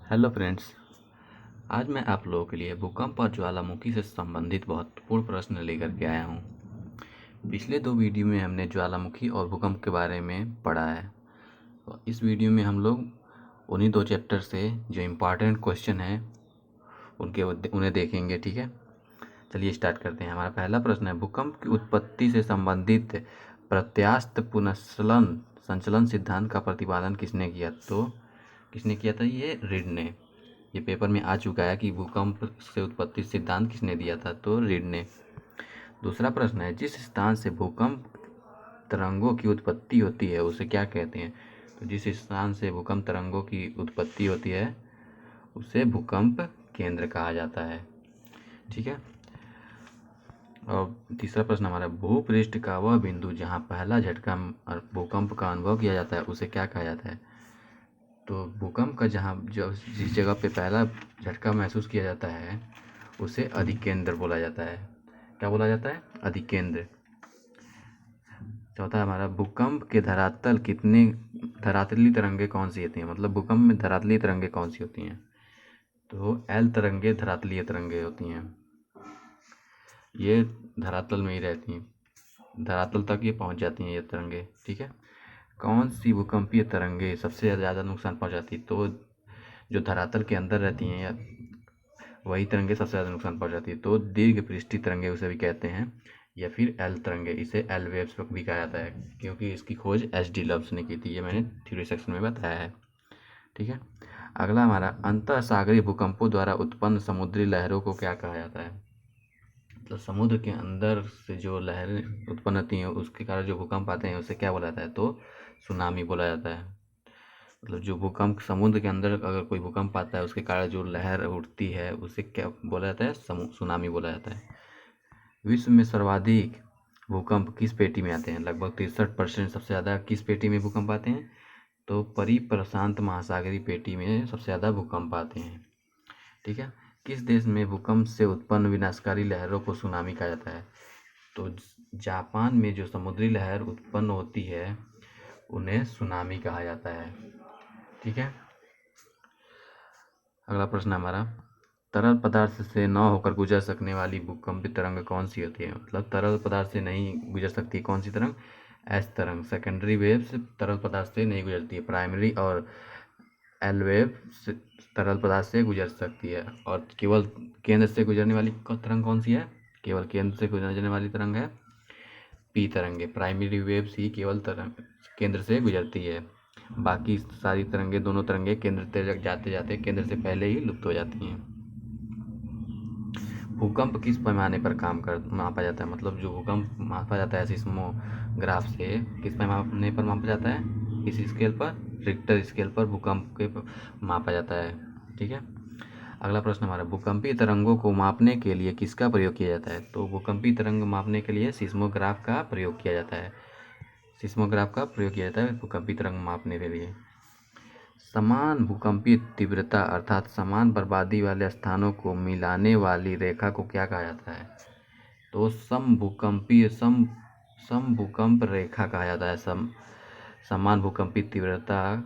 Hello friends. आज मैं आप लोगों के लिए भूकंप और ज्वालामुखी से संबंधित महत्वपूर्ण प्रश्न लेकर के आया हूँ। पिछले 2 वीडियो में हमने ज्वालामुखी और भूकंप के बारे में पढ़ा है। तो इस वीडियो में हम लोग उन्हीं 2 चैप्टर से जो इम्पॉर्टेंट क्वेश्चन हैं उन्हें देखेंगे। ठीक है, चलिए स्टार्ट करते हैं। हमारा पहला प्रश्न है, भूकंप की उत्पत्ति से संबंधित प्रत्यास्थ पुनर्चलन संचलन सिद्धांत का प्रतिपादन किसने किया? तो किसने किया था? ये रीड ने। ये पेपर में आ चुका है कि भूकंप से उत्पत्ति सिद्धांत किसने दिया था? तो रीड ने। दूसरा प्रश्न है, जिस स्थान से भूकंप तरंगों की उत्पत्ति होती है उसे क्या कहते हैं? तो जिस स्थान से भूकंप तरंगों की उत्पत्ति होती है उसे भूकंप केंद्र कहा जाता है। ठीक है। और तीसरा प्रश्न हमारा, भूपृष्ठ का वह बिंदु जहाँ पहला झटका और भूकंप का अनुभव किया जाता है उसे क्या कहा जाता है? तो भूकंप का जिस जगह पे पहला झटका महसूस किया जाता है उसे अधिकेंद्र बोला जाता है। क्या बोला जाता है? अधिकेंद्र। चौथा हमारा, भूकंप के धरातली तरंगे कौन सी होती हैं? मतलब भूकंप में धरातलीय तरंगे कौन सी होती हैं? तो एल तरंगे धरातलीय तरंगे होती हैं। ये धरातल में ही रहती हैं, धरातल तक ये पहुंच जाती हैं ये तरंगे। ठीक है। कौन सी भूकंपीय तरंगे सबसे ज़्यादा नुकसान पहुंचाती? तो जो धरातल के अंदर रहती हैं या वही तरंगे सबसे ज़्यादा नुकसान पहुंचाती है। तो दीर्घ पृष्ठी तरंगे उसे भी कहते हैं, या फिर एल तरंगे, इसे एल वेव्स भी कहा जाता है, क्योंकि इसकी खोज एच.डी. लव्स ने की थी। ये मैंने थ्योरी सेक्शन में बताया है। ठीक है। अगला हमारा, अंतःसागरीय भूकंपों द्वारा उत्पन्न समुद्री लहरों को क्या कहा जाता है? तो समुद्र के अंदर से जो लहरें उत्पन्न होती हैं उसके कारण जो भूकंप आते हैं उसे क्या बोला जाता है? तो सुनामी बोला जाता है। मतलब जो भूकंप समुद्र के अंदर अगर कोई भूकंप आता है उसके कारण जो लहर उठती है उसे क्या बोला जाता है? सुनामी बोला जाता है। विश्व में सर्वाधिक भूकंप किस पेटी में आते हैं? लगभग 63% सबसे ज़्यादा किस पेटी में भूकंप आते हैं? तो परिप्रशांत महासागरीय पेटी में सबसे ज़्यादा भूकंप आते हैं। ठीक है। किस देश में भूकंप से उत्पन्न विनाशकारी लहरों को सुनामी कहा जाता है? तो जापान में जो समुद्री लहर उत्पन्न होती है उन्हें सुनामी कहा जाता है। ठीक है। अगला प्रश्न हमारा, तरल पदार्थ से न होकर गुजर सकने वाली भूकंपीय तरंग कौन सी होती है? मतलब तरल पदार्थ से नहीं गुजर सकती कौन सी तरंग? एस तरंग। सेकेंडरी वेव से तरल पदार्थ से नहीं गुजरती है। प्राइमरी और एल वेव से तरल पदार्थ से गुजर सकती है। और केवल केंद्र से गुजरने वाली तरंग कौन सी है? केवल केंद्र से गुजरने वाली तरंग है पी तरंगे। प्राइमरी वेव्स ही केवल तरंग केंद्र से गुजरती है, बाकी सारी तरंगे, दोनों तरंगे केंद्र तक जाते जाते केंद्र से पहले ही लुप्त हो जाती हैं। भूकंप किस पैमाने पर मापा जाता है? मतलब जो भूकंप मापा जाता है सिस्मोग्राफ से किस पैमाने पर मापा जाता है? किस स्केल पर? रिक्टर स्केल पर भूकंप के मापा जाता है। ठीक है। अगला प्रश्न हमारा, भूकंपीय तरंगों को मापने के लिए किसका प्रयोग किया जाता है? तो भूकंपीय तरंग मापने के लिए सिस्मोग्राफ का प्रयोग किया जाता है। सिस्मोग्राफ का प्रयोग किया जाता है भूकंपीय तरंग मापने के लिए। समान भूकंपीय तीव्रता अर्थात समान बर्बादी वाले स्थानों को मिलाने वाली रेखा को क्या कहा जाता है? तो समभूकंप रेखा कहा जाता है। समान भूकंपीय तीव्रता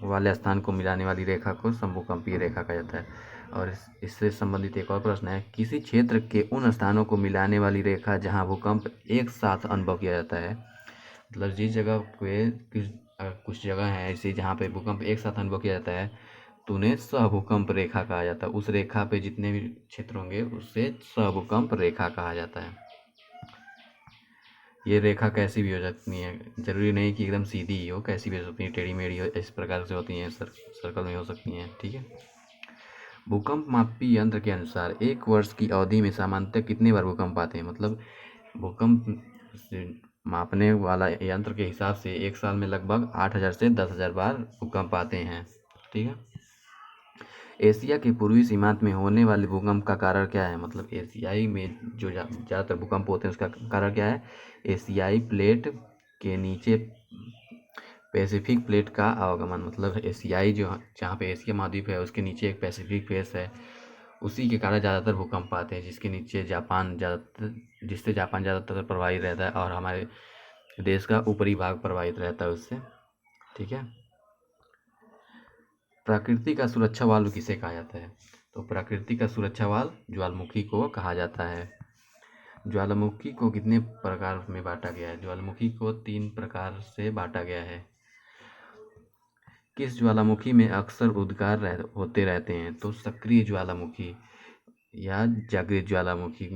वाले स्थान को मिलाने वाली रेखा को समभूकंपीय रेखा कहा जाता है। और इससे संबंधित एक और प्रश्न है, किसी क्षेत्र के उन स्थानों को मिलाने वाली रेखा जहां भूकंप एक साथ अनुभव किया जाता है। मतलब जिस जगह पे कुछ जगह है ऐसी जहाँ पे भूकंप एक साथ अनुभव किया जाता है तो उन्हें सहभूकंप रेखा कहा जाता है। उस रेखा पे जितने भी क्षेत्र होंगे उससे सहभूकंप रेखा कहा जाता है। ये रेखा कैसी भी हो सकती है, जरूरी नहीं कि एकदम सीधी ही हो, कैसी भी हो सकती है, टेढ़ी मेढ़ी हो, इस प्रकार से होती हैं, सर्कल में हो सकती हैं। ठीक है। भूकंप मापी यंत्र के अनुसार एक वर्ष की अवधि में सामान्यतः कितने बार भूकंप आते हैं? मतलब भूकंप से मापने वाला यंत्र के हिसाब से एक साल में लगभग 8,000 से 10,000 बार भूकंप आते हैं। ठीक है। एशिया के पूर्वी सीमांत में होने वाले भूकंप का कारण क्या है? मतलब एशियाई में जो ज़्यादातर भूकंप होते हैं उसका कारण क्या है? एशियाई प्लेट के नीचे पैसिफिक प्लेट का आवागमन। मतलब एशियाई जो जहाँ पे एशिया महाद्वीप है उसके नीचे एक पैसिफिक फेस है, उसी के कारण ज़्यादातर भूकंप आते हैं, जिससे जापान ज़्यादातर प्रभावित रहता है और हमारे देश का ऊपरी भाग प्रभावित रहता है उससे। ठीक है। प्राकृतिक का सुरक्षा वाल्व किसे कहा जाता है? तो प्राकृतिक का सुरक्षा वाल्व ज्वालामुखी को कहा जाता है। ज्वालामुखी को कितने प्रकार में बांटा गया है? ज्वालामुखी को 3 प्रकार से बांटा गया है। किस ज्वालामुखी में अक्सर उद्गार होते रहते हैं? तो सक्रिय ज्वालामुखी या जागृत ज्वालामुखी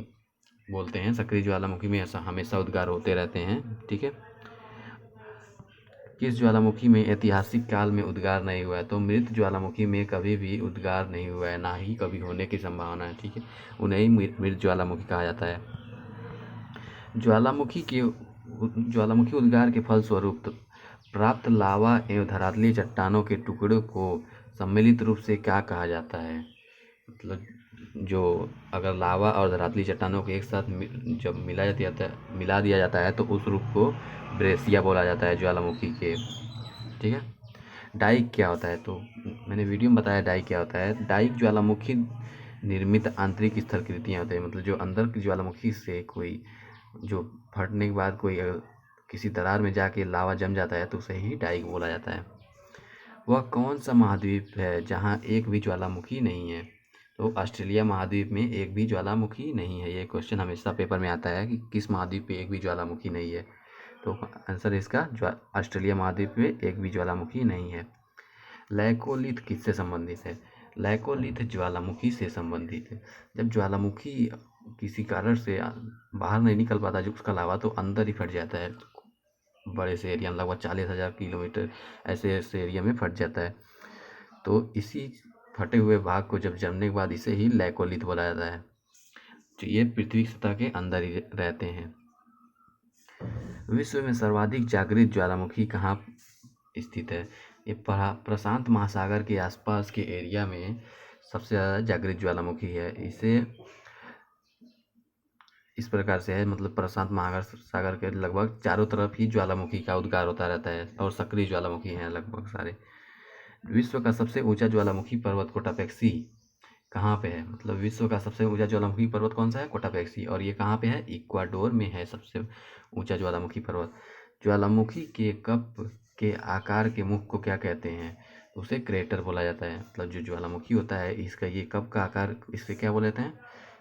बोलते हैं। सक्रिय ज्वालामुखी में ऐसा हमेशा उद्गार होते रहते हैं। ठीक है। किस ज्वालामुखी में ऐतिहासिक काल में उद्गार नहीं हुआ है? तो मृत ज्वालामुखी में कभी भी उद्गार नहीं हुआ है, ना ही कभी होने की संभावना है। ठीक है, उन्हें ही मृत ज्वालामुखी कहा जाता है। ज्वालामुखी उद्गार के फलस्वरूप प्राप्त लावा एवं धरातलीय चट्टानों के टुकड़ों को सम्मिलित रूप से क्या कहा जाता है? मतलब जो अगर लावा और धरातलीय चट्टानों को एक साथ जब मिला दिया जाता है तो उस रूप को ब्रेसिया बोला जाता है ज्वालामुखी के। ठीक है। डाइक क्या होता है? तो मैंने वीडियो में बताया डाइक क्या होता है। डाइक ज्वालामुखी निर्मित आंतरिक स्थलाकृतियाँ होते हैं। मतलब जो अंदर की ज्वालामुखी से कोई जो फटने के बाद कोई किसी दरार में जाके लावा जम जाता है तो उसे ही डाइक बोला जाता है। वह कौन सा महाद्वीप है जहाँ एक भी ज्वालामुखी नहीं है? तो ऑस्ट्रेलिया महाद्वीप में एक भी ज्वालामुखी नहीं है। ये क्वेश्चन हमेशा पेपर में आता है कि किस महाद्वीप पे एक भी ज्वालामुखी नहीं है। तो आंसर इसका ऑस्ट्रेलिया महाद्वीप में एक भी ज्वालामुखी नहीं है। लैकोलिथ किससे संबंधित है? लैकोलिथ ज्वालामुखी से संबंधित है। जब ज्वालामुखी किसी कारण से बाहर नहीं निकल पाता जो उसका लावा, तो अंदर ही फट जाता है। बड़े से एरिया लगभग 40,000 किलोमीटर ऐसे एरिया में फट जाता है। तो इसी फटे हुए भाग को जब जमने के बाद इसे ही लैकोलिथ बोला जाता है। तो ये पृथ्वी की सतह के अंदर ही रहते हैं। विश्व में सर्वाधिक जागृत ज्वालामुखी कहाँ स्थित है? ये प्रशांत महासागर के आसपास के एरिया में सबसे ज़्यादा जागृत ज्वालामुखी है। इसे इस प्रकार से है, मतलब प्रशांत महासागर के लगभग चारों तरफ ही ज्वालामुखी का उद्गार होता रहता है और सक्रिय ज्वालामुखी हैं लगभग सारे। विश्व का सबसे ऊंचा ज्वालामुखी पर्वत कोटापेक्सी कहाँ पे है? मतलब विश्व का सबसे ऊंचा ज्वालामुखी पर्वत कौन सा है? कोटापेक्सी। और ये कहाँ पे है? इक्वाडोर में है सबसे ऊंचा ज्वालामुखी पर्वत। ज्वालामुखी के कप के आकार के मुख को क्या कहते हैं? उसे क्रेटर बोला जाता है। मतलब जो ज्वालामुखी होता है इसका ये कप का आकार, इससे क्या बोले जाते हैं?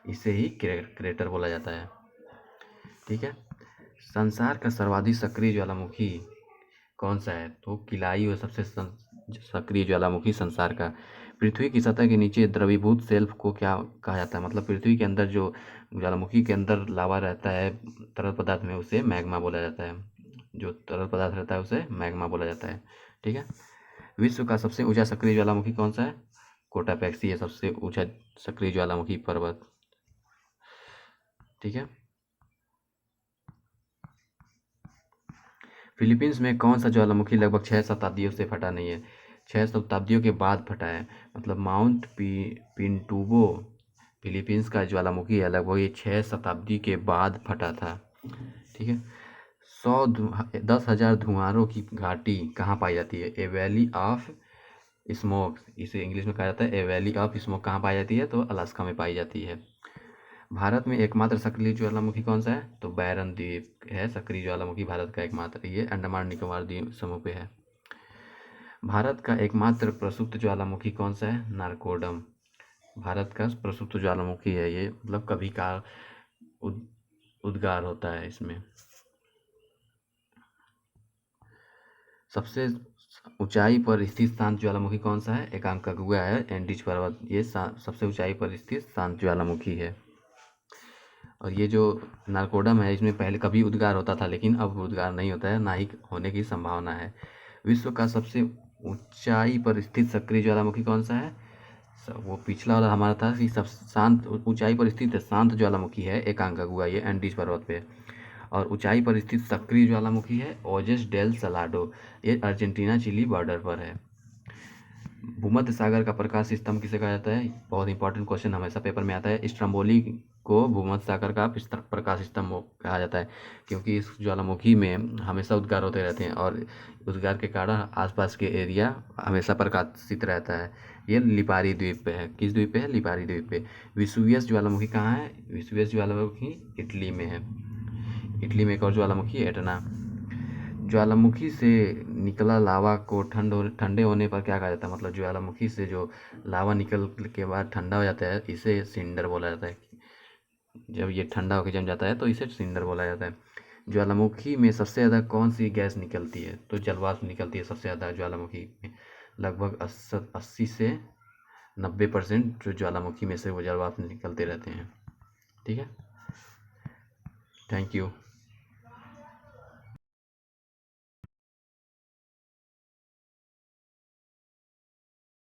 इसे ही क्रेटर बोला जाता है। ठीक है। संसार का सर्वाधिक सक्रिय ज्वालामुखी कौन सा है? तो किलाई वो सबसे सक्रिय ज्वालामुखी संसार का। पृथ्वी की सतह के नीचे द्रवीभूत शेल्फ को क्या कहा जाता है? मतलब पृथ्वी के अंदर जो ज्वालामुखी के अंदर लावा रहता है तरल पदार्थ में, उसे मैग्मा बोला जाता है। जो तरल पदार्थ रहता है उसे मैग्मा बोला जाता है। ठीक है। विश्व का सबसे ऊंचा सक्रिय ज्वालामुखी कौन सा है? कोटापेक्सी है सबसे ऊंचा सक्रिय ज्वालामुखी पर्वत। ठीक है। फिलीपींस में कौन सा ज्वालामुखी लगभग 6 शताब्दियों से फटा नहीं है? 6 शताब्दियों के बाद फटा है। मतलब माउंट पिंटुबो फिलीपींस का ज्वालामुखी है, लगभग ये 6 शताब्दी के बाद फटा था। ठीक है। 10,000 धुआंरों की घाटी कहाँ पाई जाती है? ए वैली ऑफ स्मोक, इसे इंग्लिश में कहा जाता है ए वैली ऑफ स्मोक। कहाँ पाई जाती है? तो अलास्का में पाई जाती है। भारत में एकमात्र सक्रिय ज्वालामुखी कौन सा है? तो बैरन द्वीप है सक्रिय ज्वालामुखी भारत का एकमात्र। ये अंडमान निकोबार द्वीप समूह पे है। भारत का एकमात्र प्रसुप्त ज्वालामुखी कौन सा है? नारकोडम भारत का प्रसुप्त ज्वालामुखी है। ये मतलब कभी का उद्गार होता है इसमें। सबसे ऊंचाई पर स्थित शांत ज्वालामुखी कौन सा है? एकांकागुआ है, एंडीज पर्वत। ये सबसे ऊंचाई पर स्थित शांत ज्वालामुखी है। और ये जो नारकोडम है इसमें पहले कभी उद्गार होता था, लेकिन अब उद्गार नहीं होता है, ना ही होने की संभावना है। विश्व का सबसे ऊंचाई पर स्थित सक्रिय ज्वालामुखी कौन सा है? वो पिछला वाला हमारा था कि सब शांत ऊंचाई पर स्थित शांत ज्वालामुखी है एकांकागुआ, ये एंडीज पर्वत पे। और ऊंचाई पर स्थित सक्रिय ज्वालामुखी है ओजेस डेल सलाडो, ये अर्जेंटीना चिली बॉर्डर पर है। भूमध्य सागर का प्रकाश स्तंभ किसे कहा जाता है? बहुत इंपॉर्टेंट क्वेश्चन हमेशा पेपर में आता है। स्ट्रम्बोली को भूमध्य सागर का प्रकाश स्तंभ कहा जाता है, क्योंकि इस ज्वालामुखी में हमेशा उद्गार होते रहते हैं और उद्गार के कारण आसपास के एरिया हमेशा प्रकाशित रहता है। ये लिपारी द्वीप पे है। किस द्वीप पे है? लिपारी द्वीप पे। विसुवियस ज्वालामुखी कहाँ है? विसुवियस ज्वालामुखी इटली में है। इटली में एक और ज्वालामुखी एटना। ज्वालामुखी से निकला लावा को ठंडे होने पर क्या कहा जाता है? मतलब ज्वालामुखी से जो लावा निकल के बाद ठंडा हो जाता है, इसे सिंडर बोला जाता है। जब ये ठंडा होकर जम जाता है तो इसे सिंडर बोला जाता है। ज्वालामुखी में सबसे ज़्यादा कौन सी गैस निकलती है? तो जलवाष्प निकलती है सबसे ज़्यादा ज्वालामुखी में। लगभग 80 से 90% जो ज्वालामुखी में से वो जलवाष्प निकलते रहते हैं। ठीक है, थैंक यू।